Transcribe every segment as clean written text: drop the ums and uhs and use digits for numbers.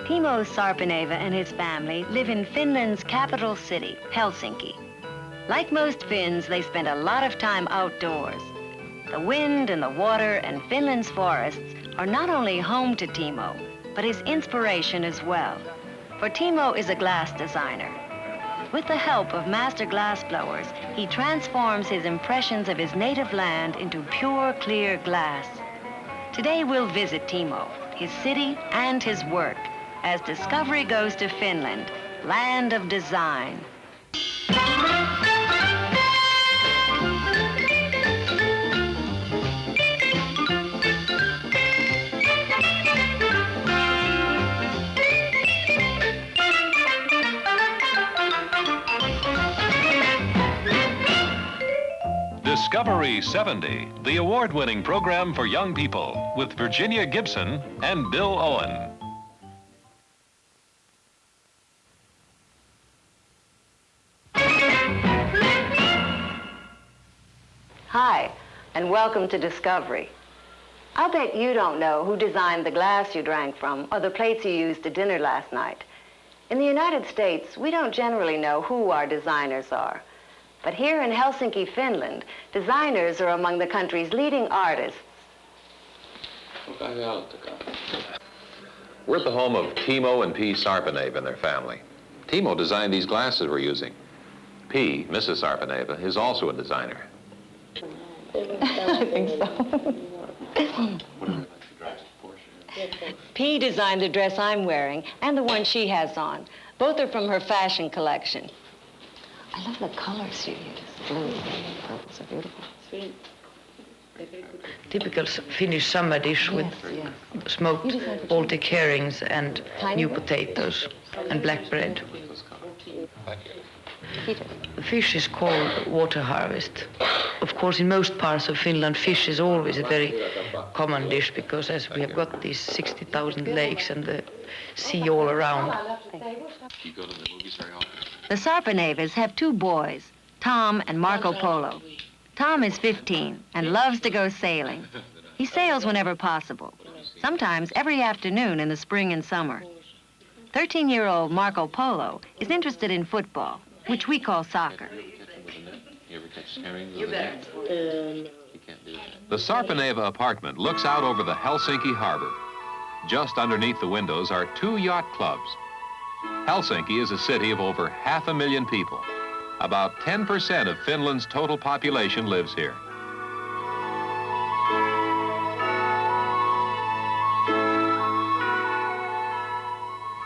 Timo Sarpaneva and his family live in Finland's capital city, Helsinki. Like most Finns, they spend a lot of time outdoors. The wind and the water and Finland's forests are not only home to Timo, but his inspiration as well. For Timo is a glass designer. With the help of master glassblowers, he transforms his impressions of his native land into pure, clear glass. Today we'll visit Timo, his city and his work, as Discovery goes to Finland, land of design. Discovery 70, the award-winning program for young people with Virginia Gibson and Bill Owen. Hi, and welcome to Discovery. I'll bet you don't know who designed the glass you drank from or the plates you used at dinner last night. In the United States, we don't generally know who our designers are. But here in Helsinki, Finland, designers are among the country's leading artists. We're at the home of Timo and P. Sarpaneva and their family. Timo designed these glasses we're using. P., Mrs. Sarpaneva, is also a designer. I think so. P designed the dress I'm wearing and the one she has on. Both are from her fashion collection. I love the colors she used. Blue, purples are beautiful. Typical Finnish summer dish with smoked Baltic herrings and new potatoes and black bread. The fish is called water harvest. Of course, in most parts of Finland, fish is always a very common dish because as we have got these 60,000 lakes and the sea all around. You go to the movies very often? The Sarpanevas have two boys, Tom and Marco Polo. Tom is 15 and loves to go sailing. He sails whenever possible, sometimes every afternoon in the spring and summer. 13-year-old Marco Polo is interested in football, which we call soccer. You ever catch herrings with a net? You can't do that. The Sarpaneva apartment looks out over the Helsinki harbor. Just underneath the windows are two yacht clubs. Helsinki is a city of over 500,000 people. About 10% of Finland's total population lives here.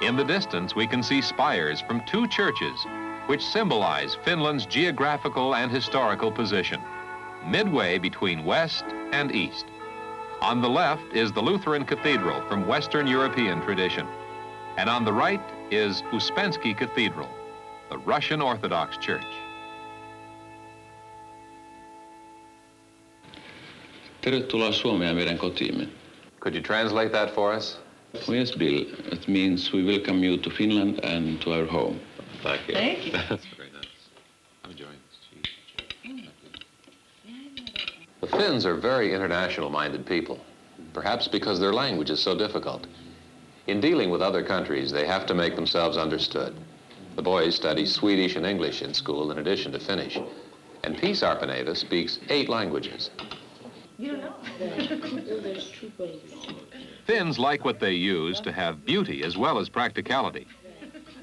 In the distance, we can see spires from two churches, which symbolize Finland's geographical and historical position, midway between west and east. On the left is the Lutheran Cathedral from Western European tradition, and on the right is Uspensky Cathedral, the Russian Orthodox Church. Tervetuloa Suomeen meidän kotiimme. Could you translate that for us? Oh, yes, Bill. It means we welcome you to Finland and to our home. Thank you. Thank you. That's very nice. I'm enjoying this cheese. The Finns are very international-minded people, perhaps because their language is so difficult. In dealing with other countries, they have to make themselves understood. The boys study Swedish and English in school in addition to Finnish. And P. Sarpaneva speaks 8 languages. You don't know. Finns like what they use to have beauty as well as practicality.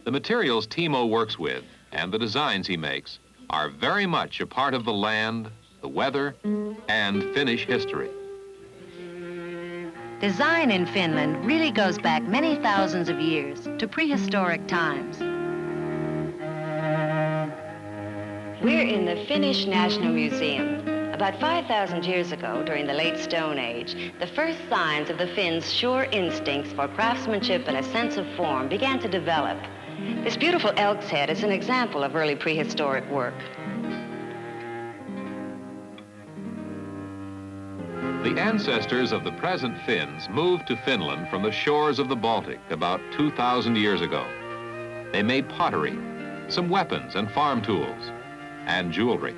The materials Timo works with and the designs he makes are very much a part of the land, the weather, and Finnish history. Design in Finland really goes back many thousands of years to prehistoric times. We're in the Finnish National Museum. About 5,000 years ago, during the late Stone Age, the first signs of the Finns' sure instincts for craftsmanship and a sense of form began to develop. This beautiful elk's head is an example of early prehistoric work. The ancestors of the present Finns moved to Finland from the shores of the Baltic about 2,000 years ago. They made pottery, some weapons and farm tools, and jewelry.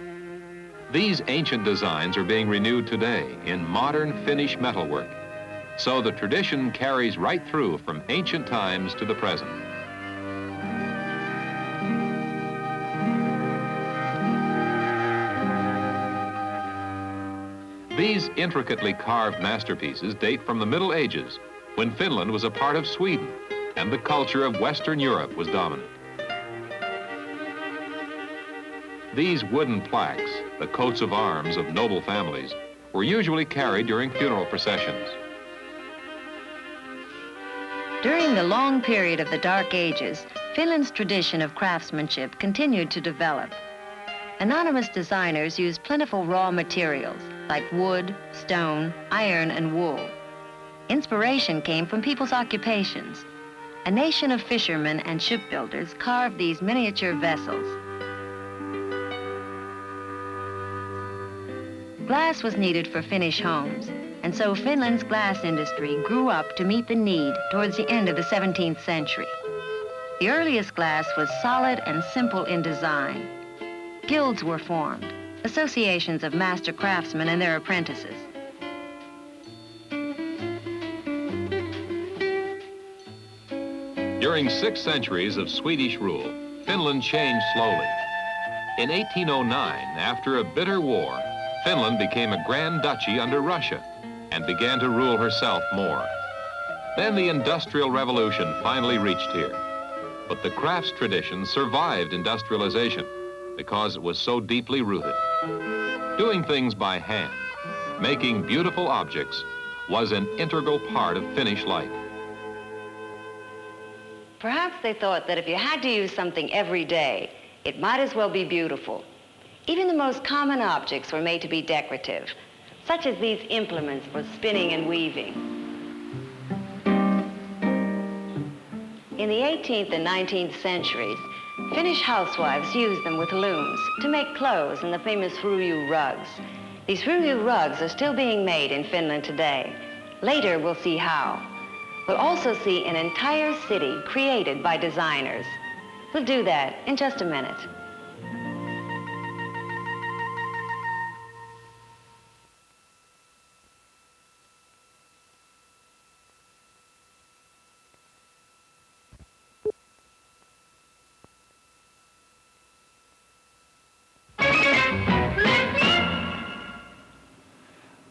These ancient designs are being renewed today in modern Finnish metalwork. So the tradition carries right through from ancient times to the present. These intricately carved masterpieces date from the Middle Ages, when Finland was a part of Sweden and the culture of Western Europe was dominant. These wooden plaques, the coats of arms of noble families, were usually carried during funeral processions. During the long period of the Dark Ages, Finland's tradition of craftsmanship continued to develop. Anonymous designers used plentiful raw materials like wood, stone, iron, and wool. Inspiration came from people's occupations. A nation of fishermen and shipbuilders carved these miniature vessels. Glass was needed for Finnish homes, and so Finland's glass industry grew up to meet the need towards the end of the 17th century. The earliest glass was solid and simple in design. Guilds were formed, associations of master craftsmen and their apprentices. During 6 centuries of Swedish rule, Finland changed slowly. In 1809, after a bitter war, Finland became a grand duchy under Russia and began to rule herself more. Then the Industrial Revolution finally reached here. But the crafts tradition survived industrialization because it was so deeply rooted. Doing things by hand, making beautiful objects, was an integral part of Finnish life. Perhaps they thought that if you had to use something every day, it might as well be beautiful. Even the most common objects were made to be decorative, such as these implements for spinning and weaving. In the 18th and 19th centuries, Finnish housewives used them with looms to make clothes and the famous ruju rugs. These ruju rugs are still being made in Finland today. Later, we'll see how. We'll also see an entire city created by designers. We'll do that in just a minute.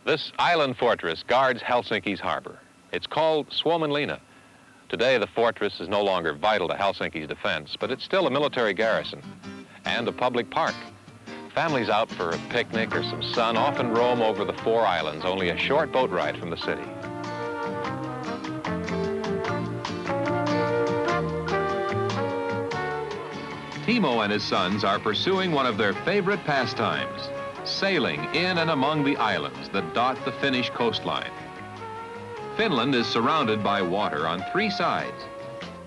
This island fortress guards Helsinki's harbor. It's called Suomenlinna. Today, the fortress is no longer vital to Helsinki's defense, but it's still a military garrison and a public park. Families out for a picnic or some sun often roam over the 4 islands, only a short boat ride from the city. Timo and his sons are pursuing one of their favorite pastimes, sailing in and among the islands that dot the Finnish coastline. Finland is surrounded by water on 3 sides.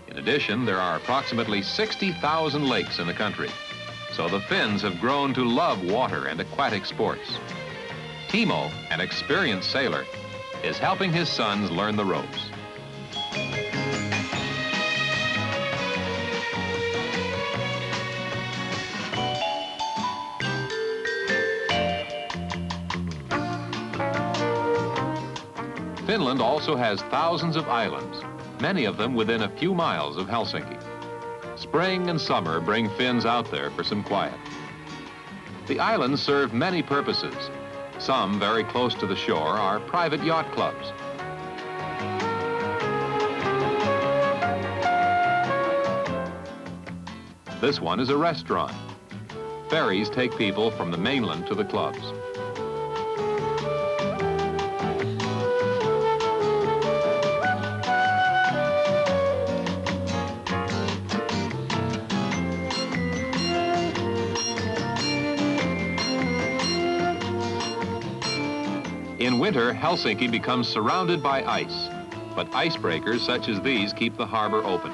In addition, there are approximately 60,000 lakes in the country, so the Finns have grown to love water and aquatic sports. Timo, an experienced sailor, is helping his sons learn the ropes. Finland also has thousands of islands, many of them within a few miles of Helsinki. Spring and summer bring Finns out there for some quiet. The islands serve many purposes. Some very close to the shore are private yacht clubs. This one is a restaurant. Ferries take people from the mainland to the clubs. In winter, Helsinki becomes surrounded by ice, but icebreakers such as these keep the harbor open.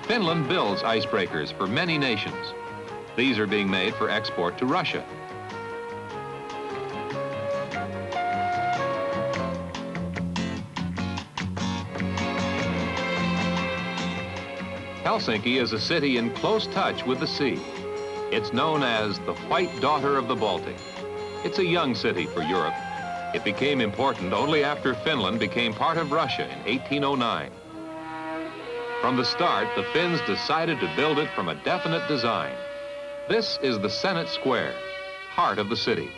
Finland builds icebreakers for many nations. These are being made for export to Russia. Helsinki is a city in close touch with the sea. It's known as the White Daughter of the Baltic. It's a young city for Europe. It became important only after Finland became part of Russia in 1809. From the start, the Finns decided to build it from a definite design. This is the Senate Square, heart of the city.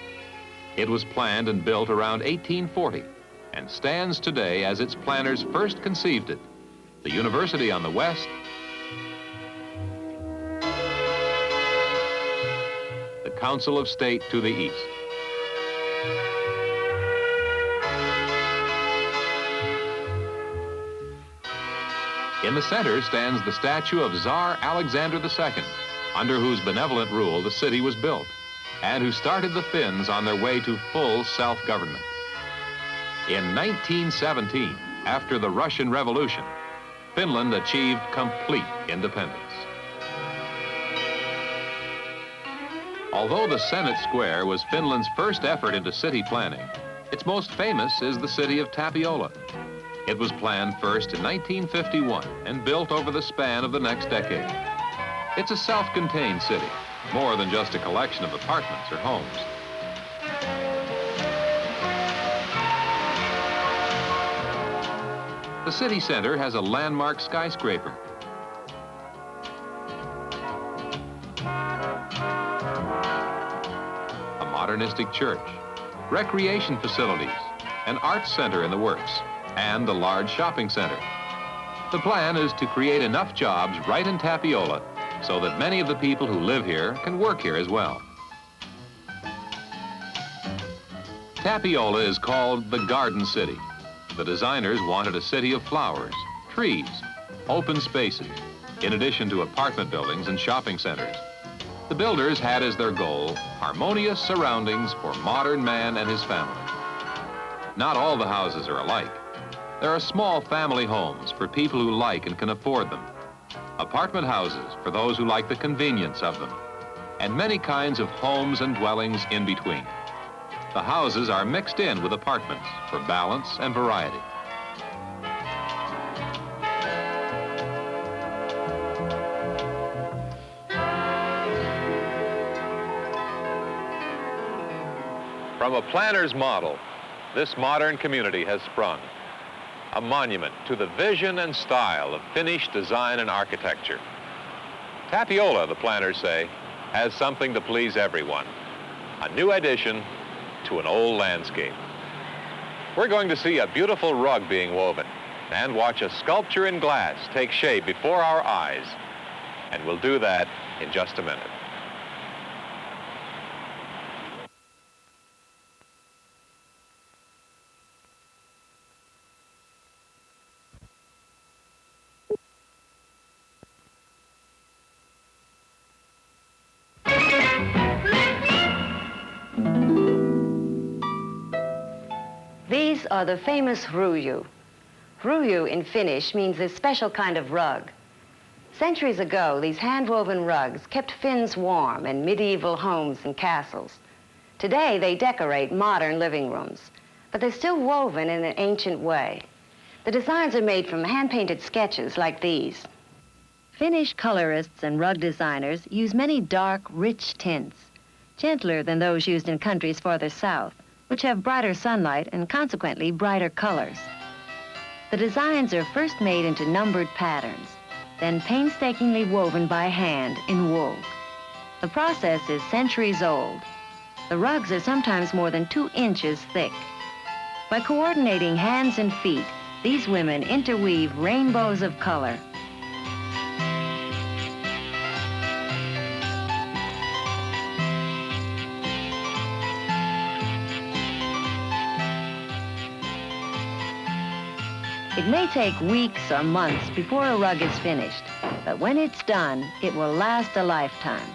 It was planned and built around 1840 and stands today as its planners first conceived it. The university on the west, the Council of State to the east. In the center stands the statue of Tsar Alexander II, under whose benevolent rule the city was built, and who started the Finns on their way to full self-government. In 1917, after the Russian Revolution, Finland achieved complete independence. Although the Senate Square was Finland's first effort into city planning, its most famous is the city of Tapiola. It was planned first in 1951 and built over the span of the next decade. It's a self-contained city, more than just a collection of apartments or homes. The city center has a landmark skyscraper. A modernistic church, recreation facilities, an arts center in the works, and a large shopping center. The plan is to create enough jobs right in Tapiola so that many of the people who live here can work here as well. Tapiola is called the Garden City. The designers wanted a city of flowers, trees, open spaces, in addition to apartment buildings and shopping centers. The builders had as their goal harmonious surroundings for modern man and his family. Not all the houses are alike. There are small family homes for people who like and can afford them, apartment houses for those who like the convenience of them, and many kinds of homes and dwellings in between. The houses are mixed in with apartments for balance and variety. From a planner's model, this modern community has sprung, a monument to the vision and style of Finnish design and architecture. Tapiola, the planners say, has something to please everyone, a new addition to an old landscape. We're going to see a beautiful rug being woven and watch a sculpture in glass take shape before our eyes. And we'll do that in just a minute. These are the famous ruju. Ruju in Finnish means this special kind of rug. Centuries ago, these hand-woven rugs kept Finns warm in medieval homes and castles. Today, they decorate modern living rooms, but they're still woven in an ancient way. The designs are made from hand-painted sketches like these. Finnish colorists and rug designers use many dark, rich tints, gentler than those used in countries farther south, which have brighter sunlight and consequently brighter colors. The designs are first made into numbered patterns, then painstakingly woven by hand in wool. The process is centuries old. The rugs are sometimes more than 2 inches thick. By coordinating hands and feet, these women interweave rainbows of color. It may take weeks or months before a rug is finished, but when it's done, it will last a lifetime.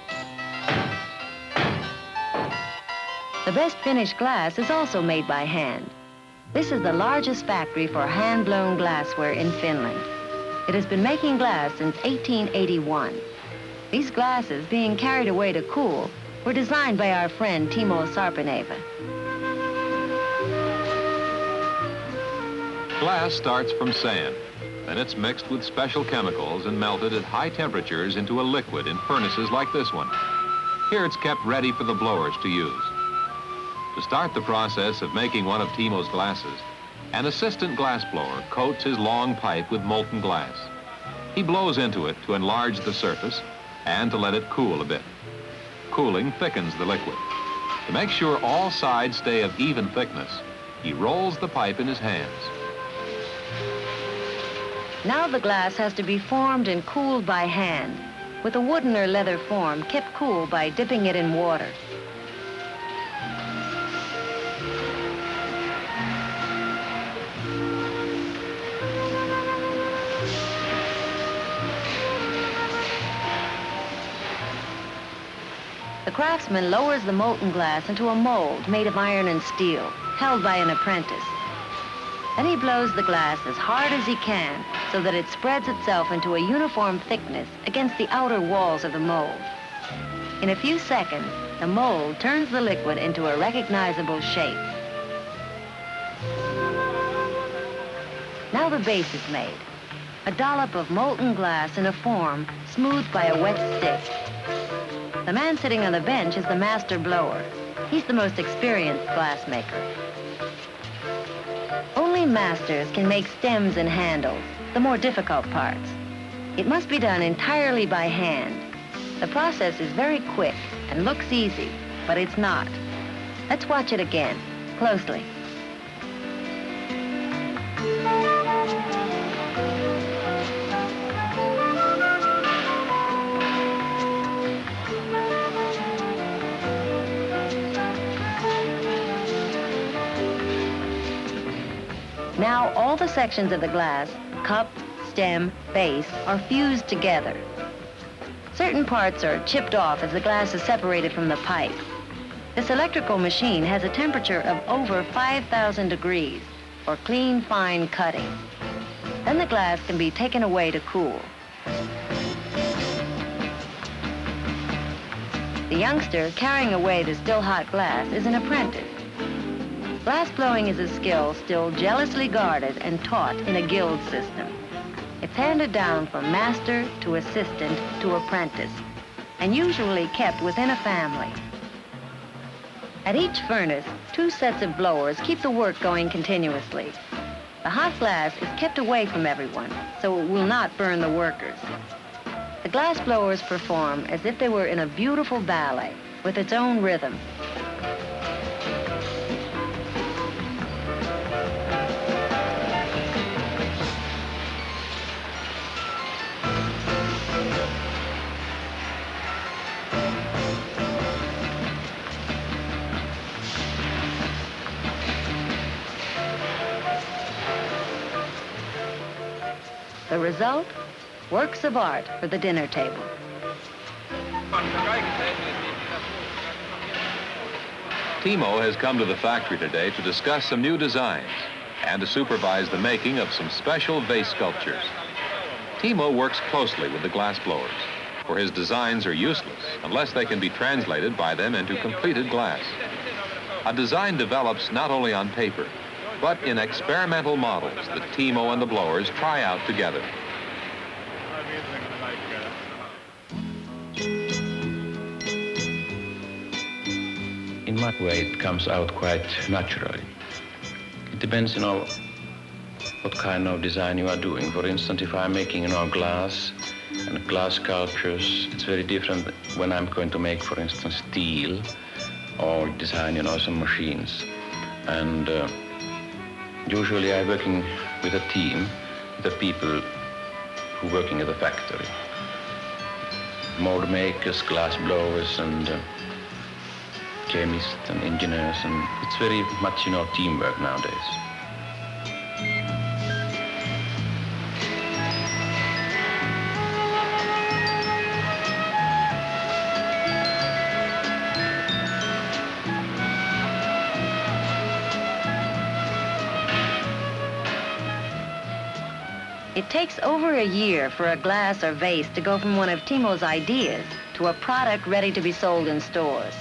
The best finished glass is also made by hand. This is the largest factory for hand-blown glassware in Finland. It has been making glass since 1881. These glasses, being carried away to cool, were designed by our friend Timo Sarpaneva. Glass starts from sand. Then it's mixed with special chemicals and melted at high temperatures into a liquid in furnaces like this one. Here it's kept ready for the blowers to use. To start the process of making one of Timo's glasses, an assistant glassblower coats his long pipe with molten glass. He blows into it to enlarge the surface and to let it cool a bit. Cooling thickens the liquid. To make sure all sides stay of even thickness, he rolls the pipe in his hands. Now the glass has to be formed and cooled by hand, with a wooden or leather form kept cool by dipping it in water. The craftsman lowers the molten glass into a mold made of iron and steel, held by an apprentice. Then he blows the glass as hard as he can so that it spreads itself into a uniform thickness against the outer walls of the mold. In a few seconds, the mold turns the liquid into a recognizable shape. Now the base is made. A dollop of molten glass in a form smoothed by a wet stick. The man sitting on the bench is the master blower. He's the most experienced glassmaker. Only masters can make stems and handles, the more difficult parts. It must be done entirely by hand. The process is very quick and looks easy, but it's not. Let's watch it again, closely. Now all the sections of the glass, cup, stem, base, are fused together. Certain parts are chipped off as the glass is separated from the pipe. This electrical machine has a temperature of over 5,000 degrees for clean, fine cutting. Then the glass can be taken away to cool. The youngster carrying away the still hot glass is an apprentice. Glass blowing is a skill still jealously guarded and taught in a guild system. It's handed down from master to assistant to apprentice, and usually kept within a family. At each furnace, 2 sets of blowers keep the work going continuously. The hot glass is kept away from everyone, so it will not burn the workers. The glass blowers perform as if they were in a beautiful ballet with its own rhythm. The result? Works of art for the dinner table. Timo has come to the factory today to discuss some new designs and to supervise the making of some special vase sculptures. Timo works closely with the glass blowers, for his designs are useless unless they can be translated by them into completed glass. A design develops not only on paper, but in experimental models that Timo and the blowers try out together. In my way, it comes out quite naturally. It depends, what kind of design you are doing. For instance, if I'm making, glass and glass sculptures, it's very different when I'm going to make, for instance, steel or design, some machines. And usually I'm working with a team, the people who are working at the factory. Mold makers, glass blowers, and chemists and engineers, and it's very much, teamwork nowadays. It takes over a year for a glass or vase to go from one of Timo's ideas to a product ready to be sold in stores.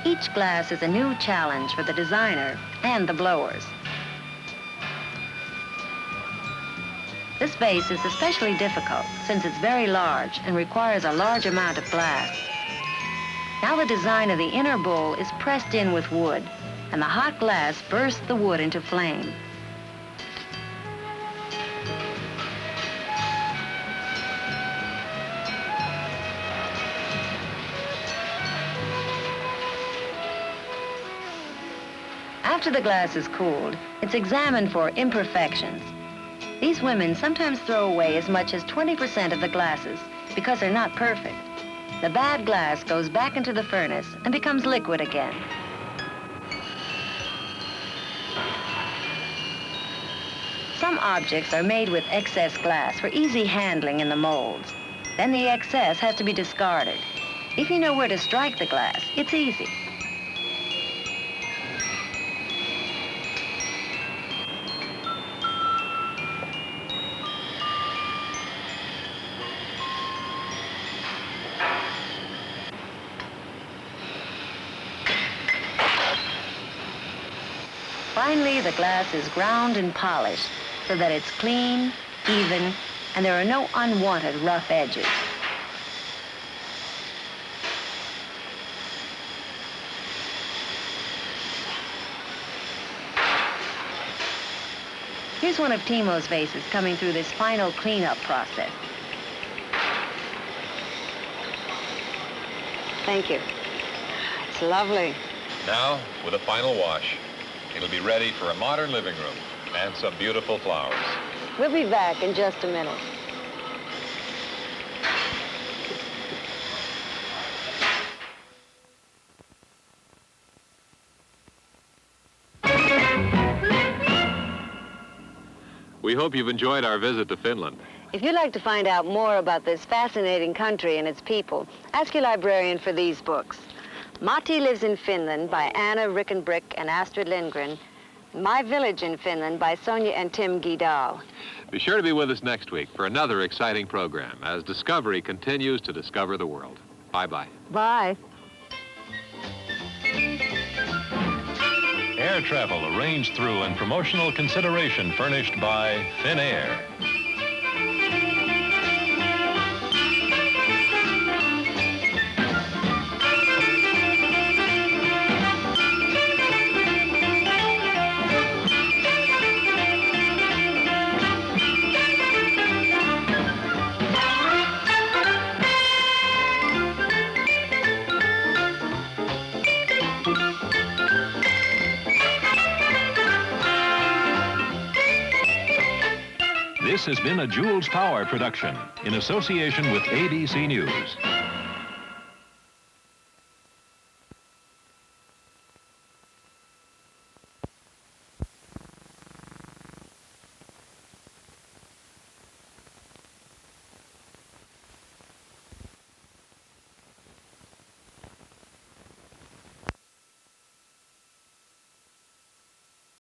Each glass is a new challenge for the designer and the blowers. This vase is especially difficult since it's very large and requires a large amount of glass. Now the design of the inner bowl is pressed in with wood and the hot glass bursts the wood into flame. After the glass is cooled, it's examined for imperfections. These women sometimes throw away as much as 20% of the glasses because they're not perfect. The bad glass goes back into the furnace and becomes liquid again. Some objects are made with excess glass for easy handling in the molds. Then the excess has to be discarded. If you know where to strike the glass, it's easy. Finally, the glass is ground and polished so that it's clean, even, and there are no unwanted rough edges. Here's one of Timo's vases coming through this final cleanup process. Thank you. It's lovely. Now, with a final wash, it'll be ready for a modern living room and some beautiful flowers. We'll be back in just a minute. We hope you've enjoyed our visit to Finland. If you'd like to find out more about this fascinating country and its people, ask your librarian for these books. Matti Lives in Finland by Anna Rickenbrick and Astrid Lindgren. My Village in Finland by Sonia and Tim Guidal. Be sure to be with us next week for another exciting program as Discovery continues to discover the world. Bye-bye. Bye. Air travel arranged through and promotional consideration furnished by Finnair. This has been a Jules Power production in association with ABC News.